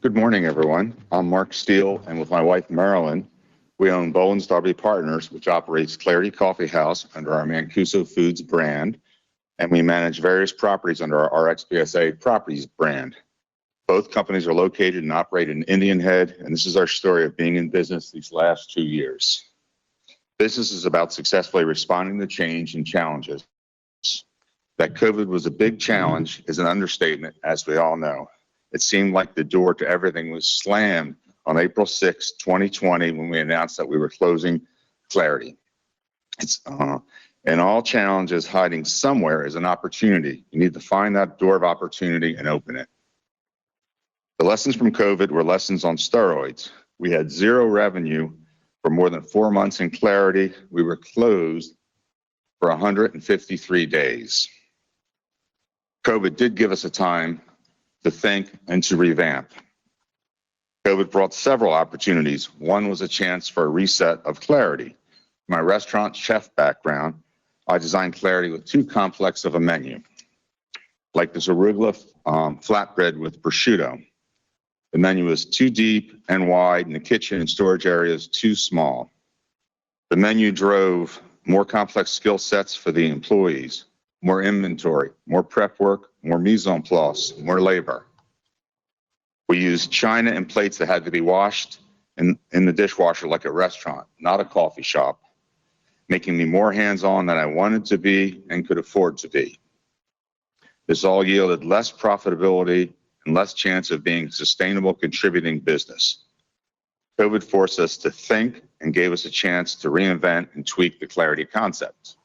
Good morning, everyone. I'm Mark Steele, and with my wife, Marilyn, we own Bowen's Darby Partners, which operates Clarity Coffee House under our Mancuso Foods brand, and we manage various properties under our RXPSA Properties brand. Both companies are located and operate in Indian Head, and this is our story of being in business these last 2 years. Business is about successfully responding to change and challenges. That COVID was a big challenge is an understatement, as we all know. It seemed like the door to everything was slammed on April 6, 2020, when we announced that we were closing Clarity. And all challenges hiding somewhere is an opportunity. You need to find that door of opportunity and open it. The lessons from COVID were lessons on steroids. We had zero revenue for more than 4 months in Clarity. We were closed for 153 days. COVID did give us a time to think and to revamp. COVID brought several opportunities. One was a chance for a reset of Clarity. My restaurant chef background, I designed Clarity with too complex of a menu, like this arugula flatbread with prosciutto. The menu was too deep and wide, and the kitchen and storage areas too small. The menu drove more complex skill sets for the employees, more inventory, more prep work, more mise en place, more labor. We used china and plates that had to be washed in the dishwasher like a restaurant, not a coffee shop, making me more hands-on than I wanted to be and could afford to be. This all yielded less profitability and less chance of being a sustainable contributing business. COVID forced us to think and gave us a chance to reinvent and tweak the Clarity concept.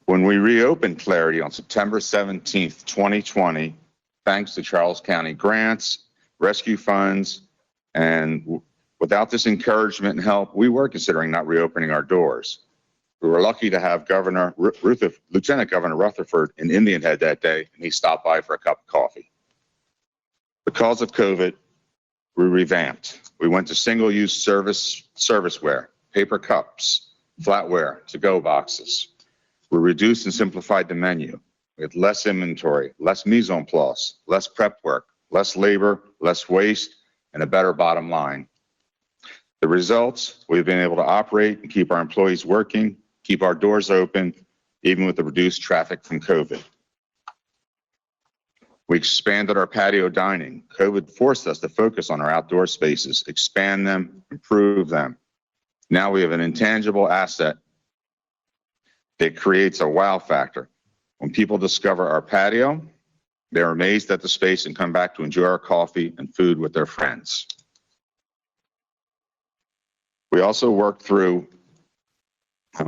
When we reopened Clarity on September 17th, 2020, thanks to Charles County grants, rescue funds, and without this encouragement and help, we were considering not reopening our doors. We were lucky to have Lieutenant Governor Rutherford in Indian Head that day, and he stopped by for a cup of coffee. Because of COVID, we revamped. We went to single-use serviceware, paper cups, flatware, to-go boxes. We reduced and simplified the menu. We had less inventory, less mise en place, less prep work, less labor, less waste, and a better bottom line. The results, we've been able to operate and keep our employees working, keep our doors open, even with the reduced traffic from COVID. We expanded our patio dining. COVID forced us to focus on our outdoor spaces, expand them, improve them. Now we have an intangible asset that creates a wow factor. When people discover our patio, they're amazed at the space and come back to enjoy our coffee and food with their friends. We also worked through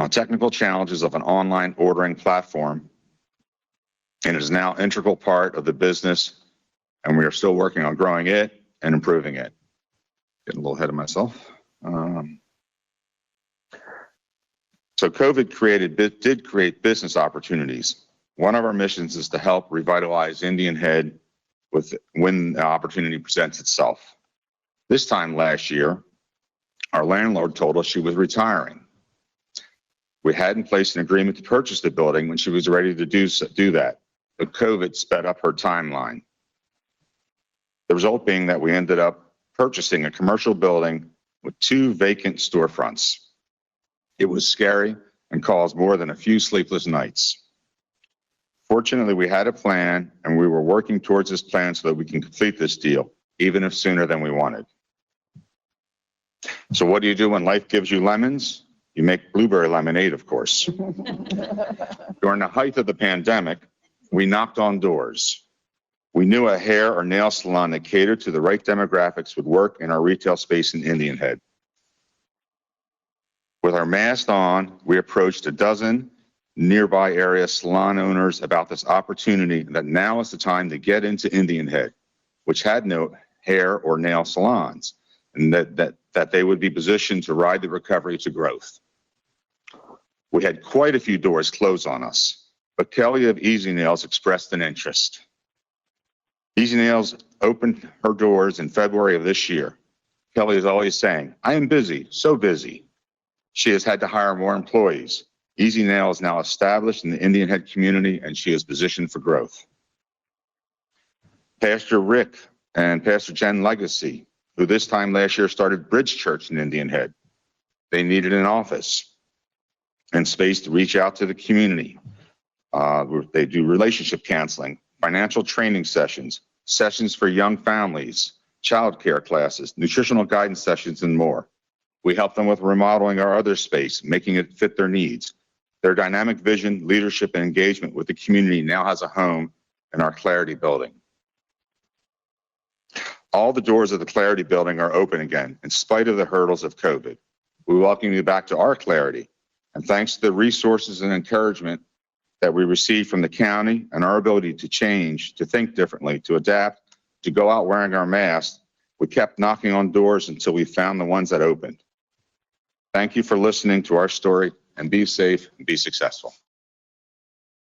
technical challenges of an online ordering platform, and it is now an integral part of the business, and we are still working on growing it and improving it. Getting a little ahead of myself. So COVID did create business opportunities. One of our missions is to help revitalize Indian Head when the opportunity presents itself. This time last year, our landlord told us she was retiring. We had in place an agreement to purchase the building when she was ready to do that, but COVID sped up her timeline. The result being that we ended up purchasing a commercial building with 2 vacant storefronts. It was scary and caused more than a few sleepless nights. Fortunately, we had a plan, and we were working towards this plan so that we can complete this deal, even if sooner than we wanted. So what do you do when life gives you lemons? You make blueberry lemonade, of course. During the height of the pandemic, we knocked on doors. We knew a hair or nail salon that catered to the right demographics would work in our retail space in Indian Head. With our mask on, we approached a dozen nearby area salon owners about this opportunity that now is the time to get into Indian Head, which had no hair or nail salons, and that they would be positioned to ride the recovery to growth. We had quite a few doors close on us, but Kelly of Easy Nails expressed an interest. Easy Nails opened her doors in February of this year. Kelly is always saying, "I am busy, so busy." She has had to hire more employees. Easy Nail is now established in the Indian Head community, and she is positioned for growth. Pastor Rick and Pastor Jen Legacy, who this time last year started Bridge Church in Indian Head. They needed an office and space to reach out to the community. They do relationship counseling, financial training sessions, sessions for young families, childcare classes, nutritional guidance sessions, and more. We help them with remodeling our other space, making it fit their needs. Their dynamic vision, leadership, and engagement with the community now has a home in our Clarity building. All the doors of the Clarity building are open again, in spite of the hurdles of COVID. We welcome you back to our Clarity, and thanks to the resources and encouragement that we received from the county and our ability to change, to think differently, to adapt, to go out wearing our masks, we kept knocking on doors until we found the ones that opened. Thank you for listening to our story, and be safe and be successful.